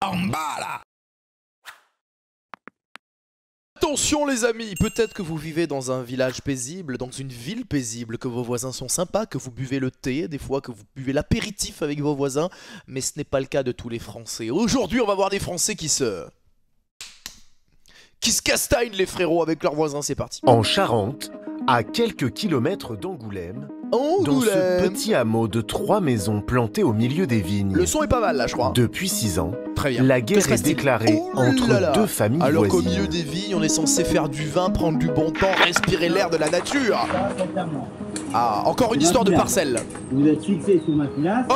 En bas là. Attention les amis, peut-être que vous vivez dans un village paisible, dans une ville paisible, que vos voisins sont sympas, que vous buvez le thé, des fois que vous buvez l'apéritif avec vos voisins, mais ce n'est pas le cas de tous les Français. Aujourd'hui, on va voir des Français qui se castagnent les frérots avec leurs voisins, c'est parti. En Charente, à quelques kilomètres d'Angoulême, dans ce petit hameau de 3 maisons plantées au milieu des vignes. Le son est pas mal là, je crois. Depuis 6 ans, très bien. La guerre est déclarée entre deux familles voisines. Alors qu'au milieu des vignes, on est censé faire du vin, prendre du bon temps, respirer l'air de la nature. Ah, encore une histoire de parcelle. Vous êtes fixé sur ma pilasse. Oh,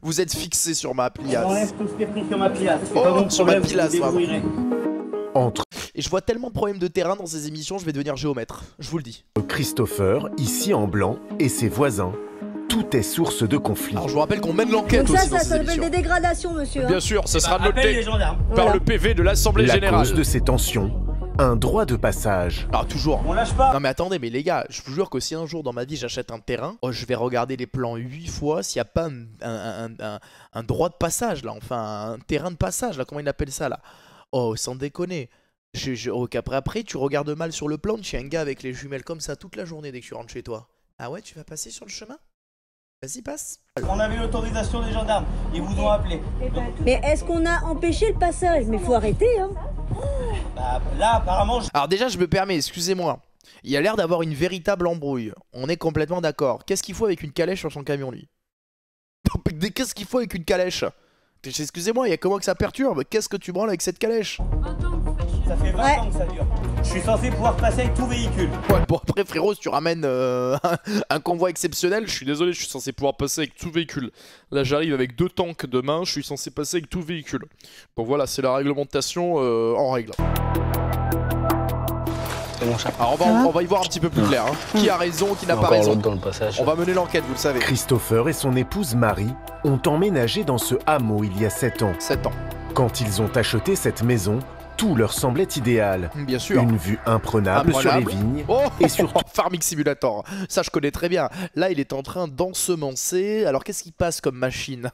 vous êtes fixé sur ma pilasse. J'enlève tout ce qui est pris sur ma pilasse. Oh, sur ma pilasse, Entre Et je vois tellement de problèmes de terrain dans ces émissions, je vais devenir géomètre, je vous le dis. Christopher, ici en blanc, et ses voisins, tout est source de conflit. Alors je vous rappelle qu'on mène l'enquête aussi dans ça ces s'appelle émissions. des dégradations, monsieur. Bien sûr, ça sera Appelle les noté gendarmes. par le PV de l'Assemblée La Générale. cause de ces tensions, un droit de passage. Alors toujours. On lâche pas. Non mais attendez, mais les gars, je vous jure que si un jour dans ma vie j'achète un terrain, oh, je vais regarder les plans 8 fois s'il n'y a pas un droit de passage là, enfin un terrain de passage là, comment il appelle ça là. Oh, sans déconner. Après, tu regardes mal sur le plan, tu es un gars avec les jumelles comme ça toute la journée dès que tu rentres chez toi. Ah ouais, tu vas passer sur le chemin? Vas-y, passe. On avait l'autorisation des gendarmes. Ils vous ont appelé. Mais est-ce qu'on a empêché le passage? Mais faut arrêter, hein. Bah, là, apparemment, Alors déjà, je me permets, excusez-moi. Il a l'air d'avoir une véritable embrouille. On est complètement d'accord. Qu'est-ce qu'il faut avec une calèche sur son camion, lui? Qu'est-ce qu'il faut avec une calèche? Excusez-moi, il y a comment que ça perturbe? Qu'est-ce que tu branles avec cette calèche? ça fait 20 ans que ça dure. Je suis censé pouvoir passer avec tout véhicule. Ouais, bon après frérot, si tu ramènes un convoi exceptionnel, je suis désolé, je suis censé pouvoir passer avec tout véhicule. Là j'arrive avec 2 tanks demain, je suis censé passer avec tout véhicule. Donc voilà, c'est la réglementation en règle. C'est mon chat. Alors on va y voir un petit peu plus clair, hein. Qui a raison, qui n'a pas raison. Dans le passage. On va mener l'enquête, vous le savez. Christopher et son épouse Marie ont emménagé dans ce hameau il y a 7 ans. 7 ans. Quand ils ont acheté cette maison, tout leur semblait idéal. Bien sûr. Une vue imprenable sur les vignes et surtout Farming Simulator, ça je connais très bien. Là il est en train d'ensemencer. Alors qu'est-ce qui passe comme machine?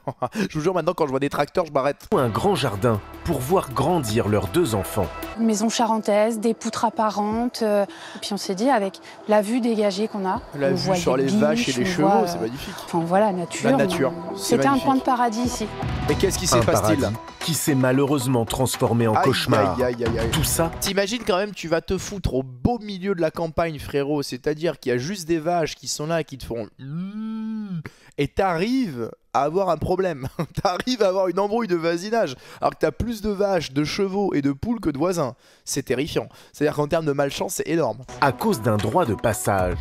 Je vous jure maintenant quand je vois des tracteurs je m'arrête. un grand jardin pour voir grandir leurs 2 enfants. Une maison charentaise, des poutres apparentes. Et puis on s'est dit avec la vue dégagée qu'on a, La on vue voit sur les biches, vaches et les on chevaux, voit, c'est magnifique. Enfin voilà, nature. La nature, c'est C'était un magnifique. point de paradis ici. Mais qu'est-ce qui se Un passe-t-il? paradis qui s'est malheureusement transformé en Aïe, cauchemar. aïe, aïe, aïe, aïe. Tout ça T'imagines quand même, tu vas te foutre au beau milieu de la campagne, frérot. C'est-à-dire qu'il y a juste des vaches qui sont là, qui te font... Et t'arrives à avoir un problème. T'arrives à avoir une embrouille de voisinage. Alors que t'as plus de vaches, de chevaux et de poules que de voisins. C'est terrifiant. C'est-à-dire qu'en termes de malchance, c'est énorme. à cause d'un droit de passage.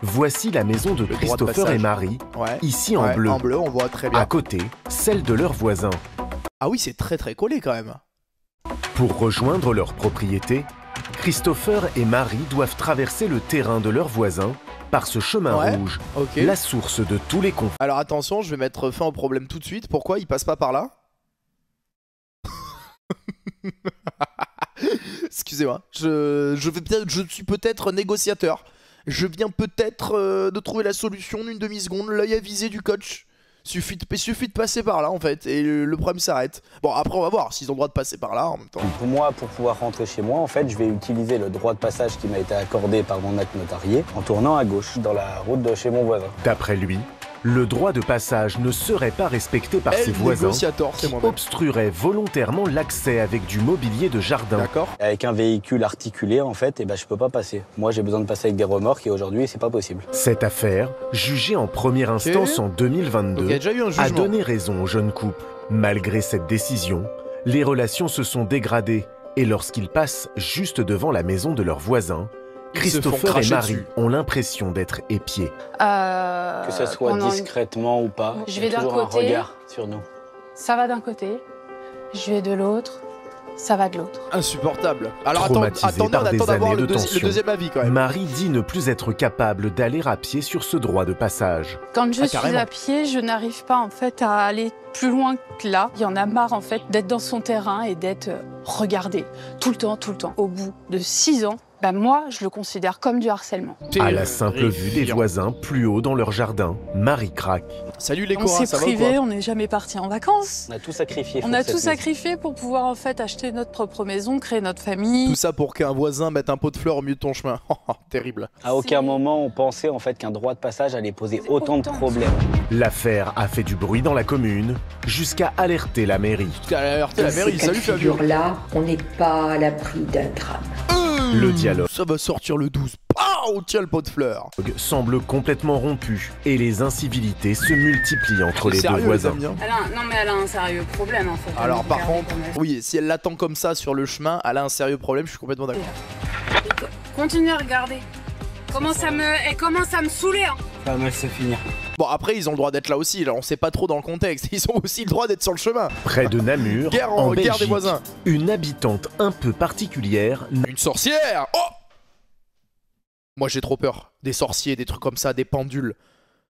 Voici la maison de droit de Christopher passage. et Marie, Ouais. ici en Ouais, bleu. En bleu, on voit très À bien. côté, celle de leurs voisins. Ah oui, c'est très très collé quand même. Pour rejoindre leur propriété, Christopher et Marie doivent traverser le terrain de leurs voisins par ce chemin Ouais, rouge, ok. la source de tous les conflits. Alors attention, je vais mettre fin au problème tout de suite. Pourquoi il passe pas par là? Excusez-moi, je suis peut-être négociateur. Je viens peut-être de trouver la solution d'une demi-seconde, l'œil avisé du coach. Suffit de passer par là en fait, et le problème s'arrête. Bon après on va voir s'ils ont le droit de passer par là en même temps. Pour moi, pour pouvoir rentrer chez moi, en fait, je vais utiliser le droit de passage qui m'a été accordé par mon acte notarié en tournant à gauche dans la route de chez mon voisin. D'après lui, le droit de passage ne serait pas respecté par ses El voisins négociateur, c'est qui moi-même. obstrueraient volontairement l'accès avec du mobilier de jardin. D'accord. Avec un véhicule articulé, en fait, je peux pas passer. Moi, j'ai besoin de passer avec des remorques et aujourd'hui, c'est pas possible. Cette affaire, jugée en première instance en 2022, Donc il y a déjà eu un a jugement. donné raison au jeune couple. Malgré cette décision, les relations se sont dégradées et lorsqu'ils passent juste devant la maison de leurs voisins, Ils se font Christopher et cracher Marie dessus. ont l'impression d'être épiés. Que ce soit discrètement ou pas, Je il y vais a d'un toujours un côté. regard sur nous. Ça va d'un côté, je vais de l'autre, ça va de l'autre. Insupportable. Alors Traumatisé attendez, par on des attend d'avoir années le de tension. deuxième avis quand même. Marie dit ne plus être capable d'aller à pied sur ce droit de passage. Quand je Ah, suis carrément. à pied, je n'arrive pas en fait à aller plus loin que là. Il y en a marre en fait d'être dans son terrain et d'être regardé tout le temps, tout le temps. Au bout de 6 ans, bah moi, je le considère comme du harcèlement. À la simple vue des voisins plus haut dans leur jardin, Marie craque. Salut les On Cora, s'est ça va ou privé, quoi? on n'est jamais parti en vacances. On a tout sacrifié. On pour a cette tout maison. sacrifié pour pouvoir en fait acheter notre propre maison, créer notre famille. Tout ça pour qu'un voisin mette un pot de fleurs au milieu de ton chemin. Terrible. À aucun moment on pensait en fait qu'un droit de passage allait poser autant de problèmes. L'affaire a fait du bruit dans la commune, jusqu'à alerter la mairie. La mairie, salut Fabio. Là, on n'est pas à l'abri d'un drame. Le dialogue Ça va sortir le 12. Pow, tiens le pot de fleurs. semble complètement rompu et les incivilités se multiplient entre les Sérieux, deux voisins. les amis, hein. Non mais elle a un sérieux problème en fait. Alors par contre, oui, si elle l'attend comme ça sur le chemin, elle a un sérieux problème, je suis complètement d'accord. Continue à regarder. Elle commence à me saouler. Hein. Ça va mal se finir. Bon après ils ont le droit d'être là aussi, là on sait pas trop dans le contexte, ils ont aussi le droit d'être sur le chemin. Près de Namur, Guerre en des Belgique, voisins. une habitante un peu particulière Une sorcière. Oh. Moi j'ai trop peur, des sorciers, des trucs comme ça, des pendules.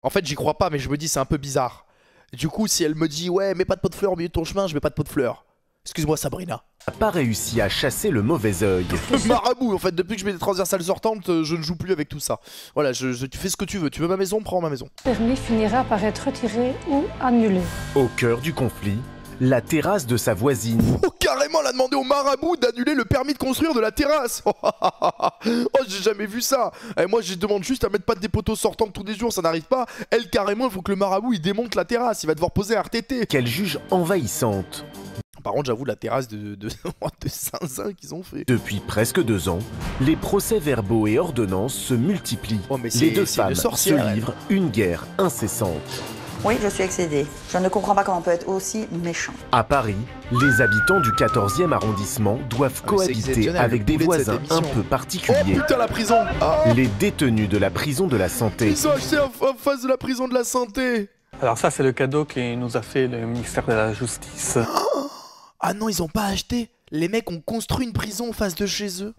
En fait j'y crois pas mais je me dis c'est un peu bizarre. Du coup si elle me dit ouais mets pas de pot de fleurs au milieu de ton chemin, je mets pas de pot de fleurs. Excuse-moi Sabrina. n'a pas réussi à chasser le mauvais œil. Marabout, en fait, depuis que je mets des transversales sortantes, je ne joue plus avec tout ça. Voilà, tu fais ce que tu veux. Tu veux ma maison, prends ma maison. Le permis finira par être retiré ou annulé. Au cœur du conflit, la terrasse de sa voisine. Oh, carrément, elle a demandé au marabout d'annuler le permis de construire de la terrasse. Oh, j'ai jamais vu ça. Et moi, je demande juste à mettre pas des poteaux sortants tous les jours, ça n'arrive pas. Elle, carrément, il faut que le marabout, il démonte la terrasse. Il va devoir poser un RTT. Qu'elle juge envahissante. Par contre, j'avoue, la terrasse de zinzin qu'ils ont fait. Depuis presque 2 ans, les procès-verbaux et ordonnances se multiplient. Oh, mais les deux c'est femmes une sorcière, se livrent une guerre incessante. Oui, je suis excédée. Je ne comprends pas comment on peut être aussi méchant. À Paris, les habitants du 14e arrondissement doivent cohabiter avec des voisins un peu particuliers. Oh putain, la prison. Les détenus de la prison de la santé. Ils ont acheté en face de la prison de la santé. Alors ça, c'est le cadeau qui nous a fait le ministère de la Justice. Ah non, ils ont pas acheté. Les mecs ont construit une prison en face de chez eux.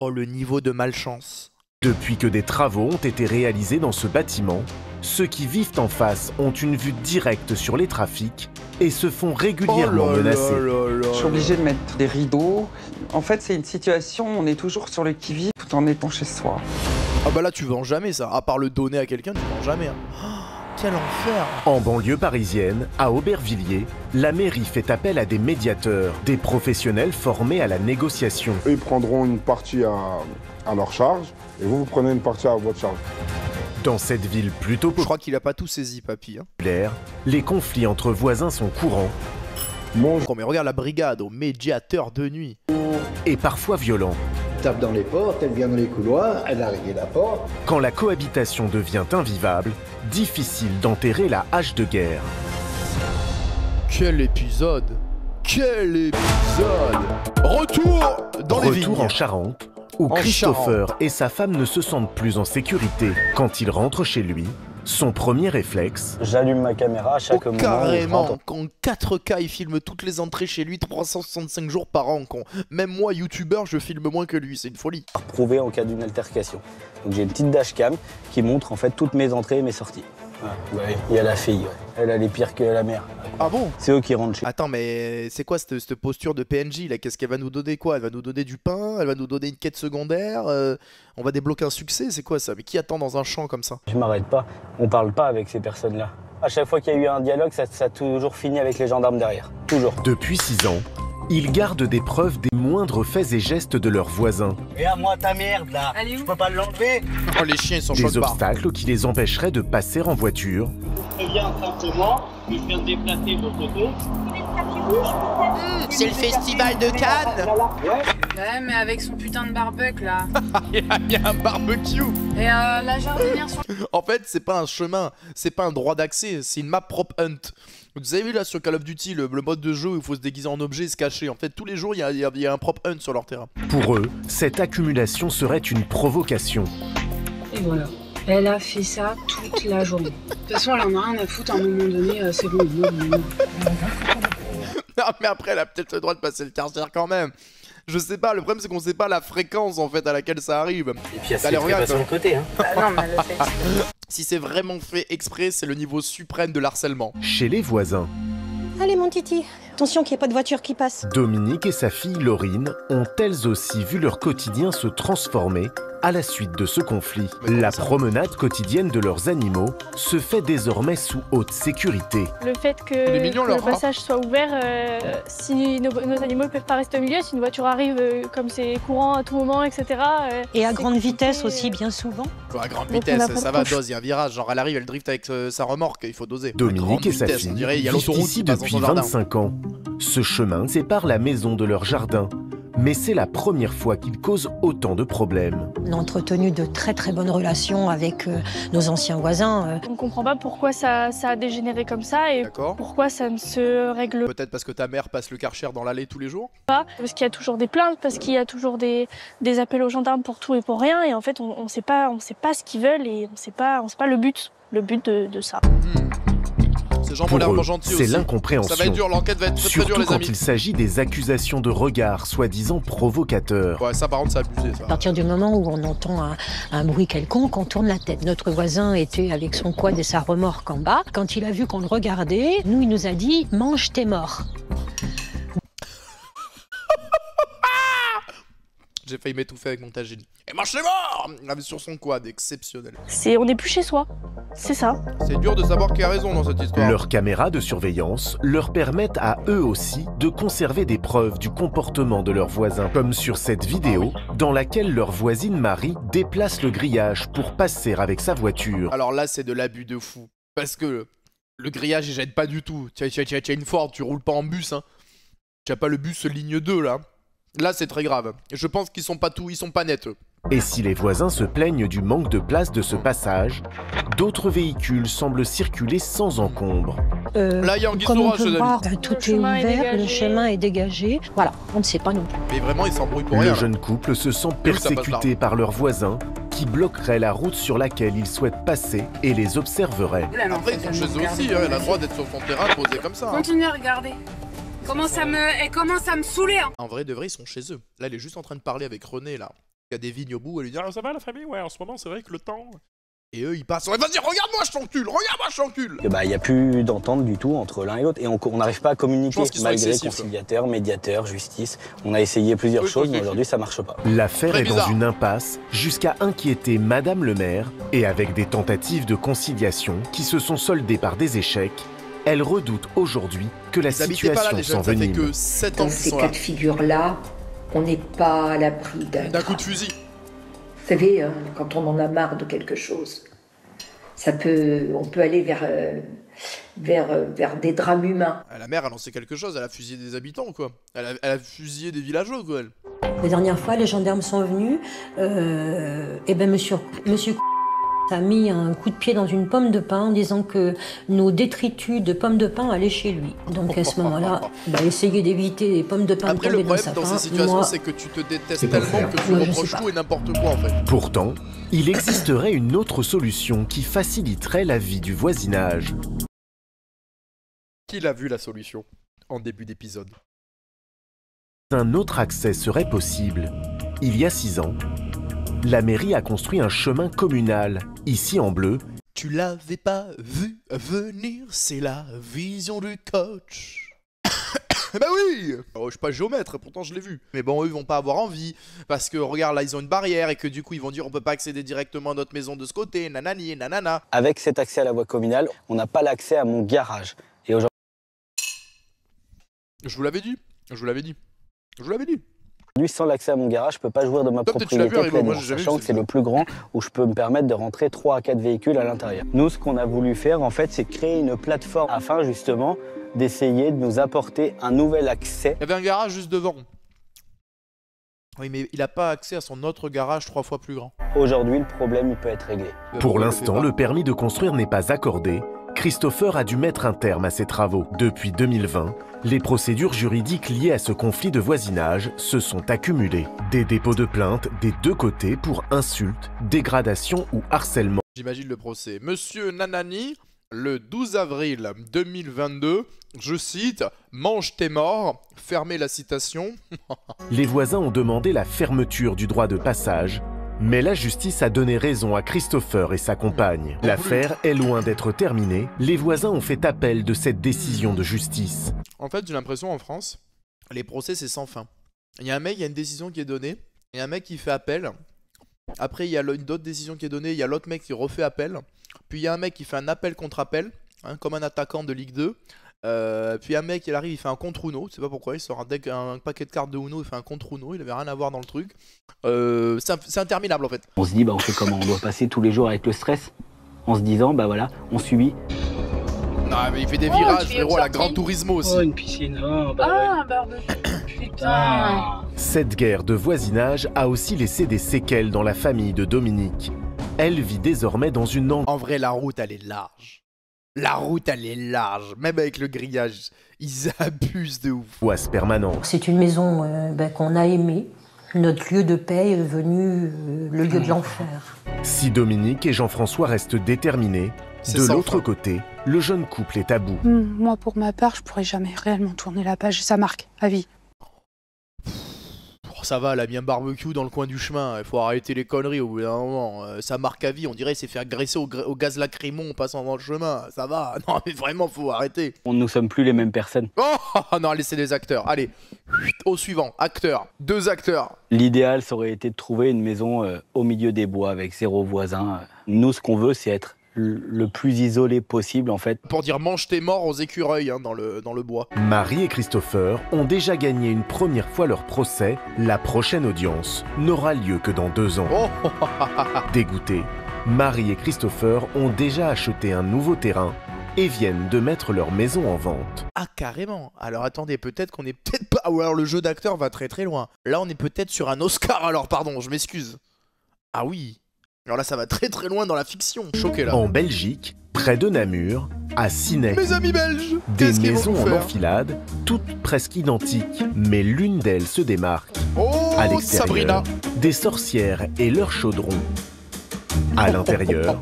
Oh, le niveau de malchance. Depuis que des travaux ont été réalisés dans ce bâtiment, ceux qui vivent en face ont une vue directe sur les trafics et se font régulièrement menacer. Je suis obligée de mettre des rideaux. En fait, c'est une situation où on est toujours sur le qui-vive tout en étant chez soi. Ah bah là, tu vends jamais ça. À part le donner à quelqu'un, tu vends jamais. Hein. Quel enfer! En banlieue parisienne, à Aubervilliers, la mairie fait appel à des médiateurs, des professionnels formés à la négociation. Ils prendront une partie à leur charge et vous prenez une partie à votre charge. Dans cette ville plutôt Je crois qu'il a pas tout saisi, papy. Hein. populaire, les conflits entre voisins sont courants. Oh, mais regarde la brigade au médiateur de nuit. Et parfois violents. Tape dans les portes, elle vient dans les couloirs, elle a rayé la porte. Quand la cohabitation devient invivable, difficile d'enterrer la hache de guerre. Quel épisode! Quel épisode! Retour dans les vignes. Retour en Charente, où En Christopher Charente. et sa femme ne se sentent plus en sécurité. Quand il rentre chez lui, son premier réflexe... J'allume ma caméra à chaque moment. Carrément, en 4K, il filme toutes les entrées chez lui 365 jours par an. Même moi, youtubeur, je filme moins que lui, c'est une folie. Prouver en cas d'une altercation. Donc j'ai une petite dashcam qui montre en fait toutes mes entrées et mes sorties. Voilà. Ouais, il y a la fille, ouais. Elle est pire que la mère. Ah bon? C'est eux qui rentrent chez. Attends, mais c'est quoi cette posture de PNJ là? Qu'est-ce qu'elle va nous donner quoi? Elle va nous donner du pain? Elle va nous donner une quête secondaire? On va débloquer un succès? C'est quoi ça? Mais qui attend dans un champ comme ça? Je m'arrête pas, on parle pas avec ces personnes-là. À chaque fois qu'il y a eu un dialogue, ça a toujours fini avec les gendarmes derrière. Toujours. Depuis 6 ans, ils gardent des preuves des moindres faits et gestes de leurs voisins. Regarde-moi ta merde là, je peux pas l'enlever. Oh, les chiens ils sont Des chauds de barre. obstacles qui les empêcheraient de passer en voiture. Je viens simplement, je viens de déplacer vos photos. C'est le festival de Cannes. Ouais, mais avec son putain de barbecue là. Il y a un barbecue. Et la jardinière sur... En fait, c'est pas un chemin, c'est pas un droit d'accès, c'est une map prop hunt. Vous avez vu là sur Call of Duty, le mode de jeu où il faut se déguiser en objet et se cacher. En fait, tous les jours, il y a un prop hunt sur leur terrain. Pour eux, cette accumulation serait une provocation. Et voilà. Elle a fait ça toute la journée. De toute façon, elle en a rien à foutre à un moment donné, c'est bon. Non, mais après, elle a peut-être le droit de passer le quartier quand même. Je sais pas, le problème c'est qu'on sait pas la fréquence en fait à laquelle ça arrive. Et puis elle se fait pas sur le côté, hein. Non, mais elle le fait. Si c'est vraiment fait exprès, c'est le niveau suprême de l'harcèlement. Chez les voisins, Allez mon titi, Attention qu'il n'y ait pas de voiture qui passe. Dominique et sa fille Laurine ont elles aussi vu leur quotidien se transformer à la suite de ce conflit. La promenade quotidienne de leurs animaux se fait désormais sous haute sécurité. Le fait que le passage soit ouvert, si nos animaux ne peuvent pas rester au milieu, si une voiture arrive comme c'est courant à tout moment, etc. Et à grande vitesse aussi, bien souvent. À grande vitesse, ça va, dose, il y a un virage, genre elle arrive, elle drift avec sa remorque, il faut doser. Dominique et sa fille vivent ici depuis 25 ans. Ce chemin sépare la maison de leur jardin. Mais c'est la première fois qu'ils causent autant de problèmes. On a entretenu de très bonnes relations avec nos anciens voisins. On ne comprend pas pourquoi ça a dégénéré comme ça et pourquoi ça ne se règle pas. Peut-être parce que ta mère passe le Karcher dans l'allée tous les jours? Pas, parce qu'il y a toujours des plaintes, parce qu'il y a toujours des appels aux gendarmes pour tout et pour rien. Et en fait, on ne sait pas ce qu'ils veulent et on sait pas le but de ça. Pour eux, c'est l'incompréhension. Ça va être dur, l'enquête va être très Surtout dure, les quand amis. il s'agit des accusations de regard soi-disant provocateurs. Ouais, ça par contre, c'est abusé, ça. À partir du moment où on entend un bruit quelconque, on tourne la tête. Notre voisin était avec son quad et sa remorque en bas. Quand il a vu qu'on le regardait, il nous a dit « mange tes morts ». J'ai failli m'étouffer avec mon tagine. Et mange les morts sur son quad, exceptionnel. On n'est plus chez soi, c'est ça. C'est dur de savoir qui a raison dans cette histoire. Leurs caméras de surveillance leur permettent à eux aussi de conserver des preuves du comportement de leurs voisins. Comme sur cette vidéo, dans laquelle leur voisine Marie déplace le grillage pour passer avec sa voiture. Alors là, c'est de l'abus de fou. Parce que le grillage, il gêne pas du tout. Tu as une Ford, tu roules pas en bus, hein. Tu as pas le bus ligne 2, là. Là, c'est très grave. Je pense qu'ils sont pas nets, eux. Et si les voisins se plaignent du manque de place de ce passage, d'autres véhicules semblent circuler sans encombre. Là, il y a Anguille comme sous on roche, peut les voir, amis. tout est ouvert, le chemin est dégagé. Voilà, on ne sait pas non plus. Mais vraiment, ils s'embrouillent pour rien. Le jeune couple se sent persécuté par leurs voisins qui bloqueraient la route sur laquelle ils souhaitent passer et les observeraient. Après, ils sont chez eux aussi, hein. Elle a le droit d'être sur son terrain posé comme ça. Continuez à regarder. Elle commence à me saouler. Hein. En vrai, de vrai, ils sont chez eux. Là, elle est juste en train de parler avec René, là. Il y a des vignes au bout, elle lui dit « Ah, ça va la famille? Ouais, en ce moment, c'est vrai que le temps... » Et eux, ils passent. Vas-y, regarde-moi, je t'encule. Regarde-moi, je t'encule. Il n'y a plus d'entente du tout entre l'un et l'autre. Et on n'arrive pas à communiquer malgré conciliateur, médiateur, justice. On a essayé plusieurs choses, mais aujourd'hui, ça marche pas. L'affaire est dans une impasse jusqu'à inquiéter Madame le maire. Et avec des tentatives de conciliation qui se sont soldées par des échecs, elle redoute aujourd'hui que la situation s'envenime. Dans ces cas de figure-là, on n'est pas à l'abri d'un coup de fusil. Vous savez, quand on en a marre de quelque chose, on peut aller vers des drames humains. La mère, elle en sait quelque chose, elle a fusillé des habitants, quoi. Elle a fusillé des villageois, quoi, elle. La dernière fois, les gendarmes sont venus, et ben monsieur a mis un coup de pied dans une pomme de pin en disant que nos détritus de pommes de pin allaient chez lui. Donc à ce moment-là, essayer d'éviter les pommes de pin de tomber dans sa pain. Après, le problème dans ces situations, c'est que tu te détestes tellement que tu reproches tout et n'importe quoi, en fait. Pourtant, il existerait une autre solution qui faciliterait la vie du voisinage. Qui l'a vu, la solution, en début d'épisode? Un autre accès serait possible. Il y a 6 ans, la mairie a construit un chemin communal, ici en bleu. Tu l'avais pas vu venir, c'est la vision du coach. Bah oui. Je suis pas géomètre, pourtant je l'ai vu. Mais bon, eux, ils vont pas avoir envie, parce que regarde, là, ils ont une barrière, et que du coup, ils vont dire, on peut pas accéder directement à notre maison de ce côté, nanani, nanana. Avec cet accès à la voie communale, on n'a pas l'accès à mon garage. Et aujourd'hui... Je vous l'avais dit. Sans l'accès à mon garage, je peux pas jouir de ma propriété pleinement, sachant que c'est le plus grand où je peux me permettre de rentrer 3 à 4 véhicules à l'intérieur. Nous, ce qu'on a voulu faire, en fait, c'est créer une plateforme afin, justement, d'essayer de nous apporter un nouvel accès. Il y avait un garage juste devant. Oui, mais il n'a pas accès à son autre garage 3 fois plus grand. Aujourd'hui, le problème, il peut être réglé. Pour l'instant, le permis de construire n'est pas accordé. Christopher a dû mettre un terme à ses travaux. Depuis 2020, les procédures juridiques liées à ce conflit de voisinage se sont accumulées. Des dépôts de plainte des deux côtés pour insultes, dégradation ou harcèlement. J'imagine le procès. Monsieur Nanani, le 12 avril 2022, je cite, « Mange tes morts », fermez la citation. Les voisins ont demandé la fermeture du droit de passage, mais la justice a donné raison à Christopher et sa compagne. L'affaire est loin d'être terminée. Les voisins ont fait appel de cette décision de justice. En fait, j'ai l'impression en France, les procès c'est sans fin. Il y a un mec, il y a une décision qui est donnée, il y a un mec qui fait appel. Après, il y a une autre décision qui est donnée, il y a l'autre mec qui refait appel. Puis il y a un mec qui fait un appel contre appel, hein, comme un attaquant de Ligue 2. Puis un mec, il arrive, il fait un contre Uno, je sais pas pourquoi, il sort un paquet de cartes de Uno, il fait un contre Uno, il avait rien à voir dans le truc. C'est interminable en fait. On se dit, bah on fait comment? On doit passer tous les jours avec le stress, en se disant, bah voilà, on subit. Non mais il fait des virages, frérot, à la Gran Turismo aussi. Oh, une piscine, oh, Ah, un barbecue. Putain. Cette guerre de voisinage a aussi laissé des séquelles dans la famille de Dominique. Elle vit désormais dans une... En vrai, la route, elle est large. La route, elle est large. Même avec le grillage, ils abusent de ouf. ...angoisse permanente. C'est une maison qu'on a aimée. Notre lieu de paix est devenu le lieu de l'enfer. Si Dominique et Jean-François restent déterminés, de l'autre côté, le jeune couple est à bout. Moi, pour ma part, je pourrais jamais réellement tourner la page. Ça marque à vie. Oh, ça va, elle a mis un barbecue dans le coin du chemin. Il faut arrêter les conneries au bout d'un moment. Ça marque à vie. On dirait qu'il s'est fait agresser au gaz lacrymo en passant dans le chemin. Ça va. Non, mais vraiment, faut arrêter. On ne sommes plus les mêmes personnes. Oh non, allez, c'est des acteurs. Allez, au suivant. Acteurs. 2 acteurs. L'idéal, ça aurait été de trouver une maison au milieu des bois avec 0 voisin. Nous, ce qu'on veut, c'est être le plus isolé possible en fait. Pour dire mange tes morts aux écureuils hein, dans le bois. Marie et Christopher ont déjà gagné une première fois leur procès. La prochaine audience n'aura lieu que dans 2 ans. Oh. Dégoûtés, Marie et Christopher ont déjà acheté un nouveau terrain et viennent de mettre leur maison en vente. Ah carrément. Alors attendez, peut-être qu'on est peut-être pas... Ou alors le jeu d'acteur va très très loin. Là on est peut-être sur un Oscar alors, pardon, je m'excuse. Ah oui. Alors là, ça va très très loin dans la fiction. Choqué là. En Belgique, près de Namur, à Ciney. Mes amis belges. Des maisons en enfilade, toutes presque identiques, mais l'une d'elles se démarque. Oh, à l'extérieur, Sabrina. Des sorcières et leurs chaudrons. À l'intérieur...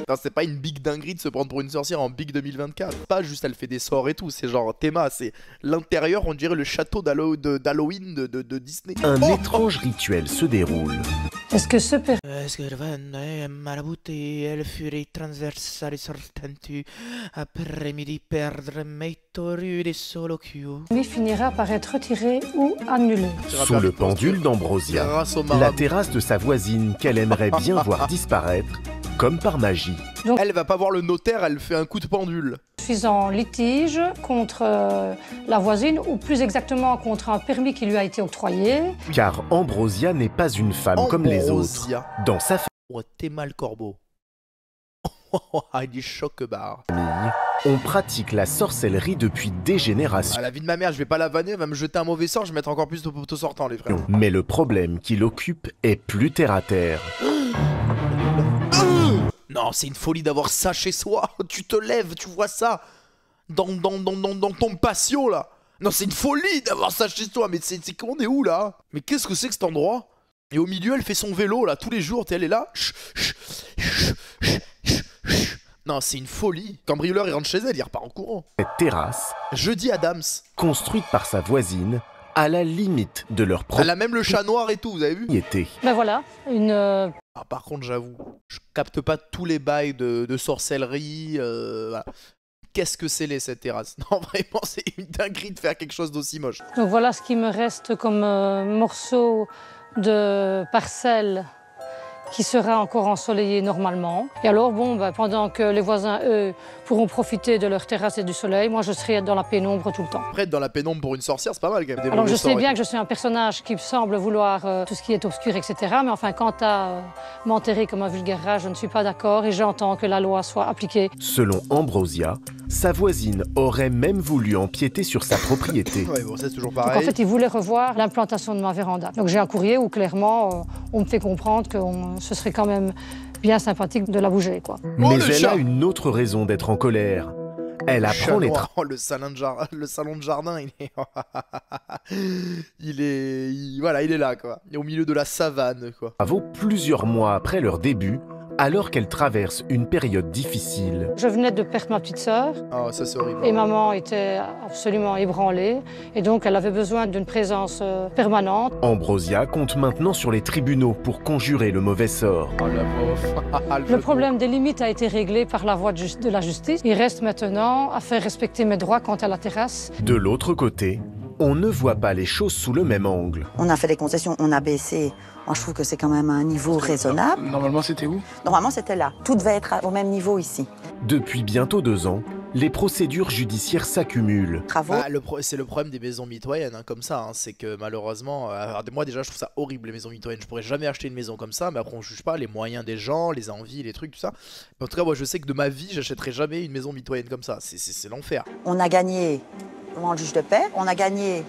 Non, c'est pas une big dinguerie de se prendre pour une sorcière en big 2024. Pas juste elle fait des sorts et tout, c'est genre théma, c'est l'intérieur, on dirait le château d'Halloween de Disney. Un étrange rituel se déroule. Est-ce que ce elle furie transversale sortantu après-midi perdre mes torus des solo permis finira par être retiré ou annulé. Sous le pendule d'Ambrosia, la terrasse de sa voisine qu'elle aimerait bien voir disparaître, comme par magie. Donc, elle va pas voir le notaire, elle fait un coup de pendule. Je suis en litige contre la voisine, ou plus exactement contre un permis qui lui a été octroyé. Car Ambrosia n'est pas une femme comme les autres. Dans sa famille, oh, t'es mal corbeau. Il est choc-barre. On pratique la sorcellerie depuis des générations. À la vie de ma mère, je vais pas la vanner, elle va me jeter un mauvais sort, je vais mettre encore plus de poteaux sortants, les frères. Mais le problème qui l'occupe est plus terre à terre. Non, c'est une folie d'avoir ça chez soi. Tu te lèves, tu vois ça dans ton patio là. Non, c'est une folie d'avoir ça chez toi. Mais c'est on est où là? Mais qu'est-ce que c'est que cet endroit? Et au milieu, elle fait son vélo là tous les jours. Elle est là. Non, c'est une folie. Cambrioleur, il rentre chez elle, il repart en courant. Cette terrasse, Jeudi Adams, construite par sa voisine, à la limite de leur propre... Elle a même le chat noir et tout, vous avez vu? Ben voilà, une... Ah, par contre, j'avoue, je capte pas tous les bails de sorcellerie. Voilà. Qu'est-ce que c'est cette terrasse? Non, vraiment, c'est une dinguerie de faire quelque chose d'aussi moche. Donc voilà ce qui me reste comme morceau de parcelle qui sera encore ensoleillé normalement. Et alors, bon, ben, pendant que les voisins, eux, pourront profiter de leur terrasse et du soleil, moi, je serai dans la pénombre tout le temps. Après, être dans la pénombre pour une sorcière, c'est pas mal quand même. Alors, je sais bien que je suis un personnage qui semble vouloir tout ce qui est obscur, etc. Mais enfin, quant à m'enterrer comme un vulgaire rat, je ne suis pas d'accord et j'entends que la loi soit appliquée. Selon Ambrosia, sa voisine aurait même voulu empiéter sur sa propriété. Ouais, bon, c'est toujours pareil. Donc, en fait, il voulait revoir l'implantation de ma véranda. Donc, j'ai un courrier où, clairement, on me fait comprendre que ce serait quand même bien sympathique de la bouger, quoi. Mais elle a une autre raison d'être en colère. Elle apprend les le salon de jardin, il est... Voilà, il est là, quoi. Il est au milieu de la savane, quoi. Travaux plusieurs mois après leur début, alors qu'elle traverse une période difficile. Je venais de perdre ma petite sœur. Ah, ça c'est horrible. Et maman était absolument ébranlée. Et donc elle avait besoin d'une présence permanente. Ambrosia compte maintenant sur les tribunaux pour conjurer le mauvais sort. Oh la pauvre. Le problème des limites a été réglé par la voie de la justice. Il reste maintenant à faire respecter mes droits quant à la terrasse. De l'autre côté, on ne voit pas les choses sous le même angle. On a fait des concessions, on a baissé. Moi, je trouve que c'est quand même un niveau raisonnable. Normalement, c'était où? Normalement, c'était là. Tout devait être au même niveau ici. Depuis bientôt 2 ans, les procédures judiciaires s'accumulent. C'est le problème des maisons mitoyennes, hein, comme ça. Hein, c'est que malheureusement, moi déjà, je trouve ça horrible les maisons mitoyennes. Je pourrais jamais acheter une maison comme ça, mais après on juge pas les moyens des gens, les envies, les trucs, tout ça. Mais en tout cas, moi, je sais que de ma vie, j'achèterai jamais une maison mitoyenne comme ça. C'est l'enfer. On a gagné devant le juge de paix, on a gagné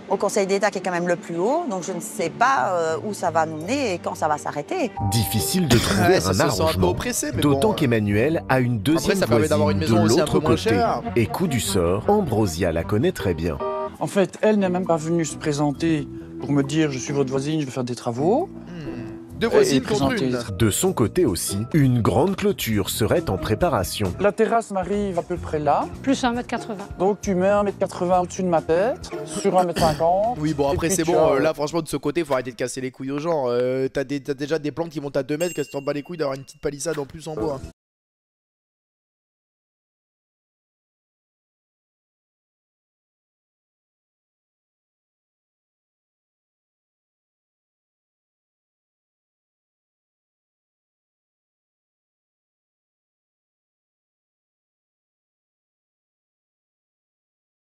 au Conseil d'État qui est quand même le plus haut, donc je ne sais pas où ça va nous mener et quand ça va s'arrêter. Difficile de trouver un arrangement, d'autant qu'Emmanuel a une deuxième voisine de l'autre côté. Et coup du sort, Ambrosia la connaît très bien. En fait, elle n'est même pas venue se présenter pour me dire « je suis votre voisine, je vais faire des travaux ». Deux voisines contre une. De son côté aussi, une grande clôture serait en préparation. La terrasse m'arrive à peu près là. Plus 1,80 m. Donc tu mets 1,80 m au-dessus de ma tête, sur 1,50 m. Oui, bon après c'est bon, là franchement de ce côté, faut arrêter de casser les couilles aux gens. T'as déjà des plantes qui montent à 2 mètres, qu'est-ce que t'en bats les couilles d'avoir une petite palissade en plus en bois.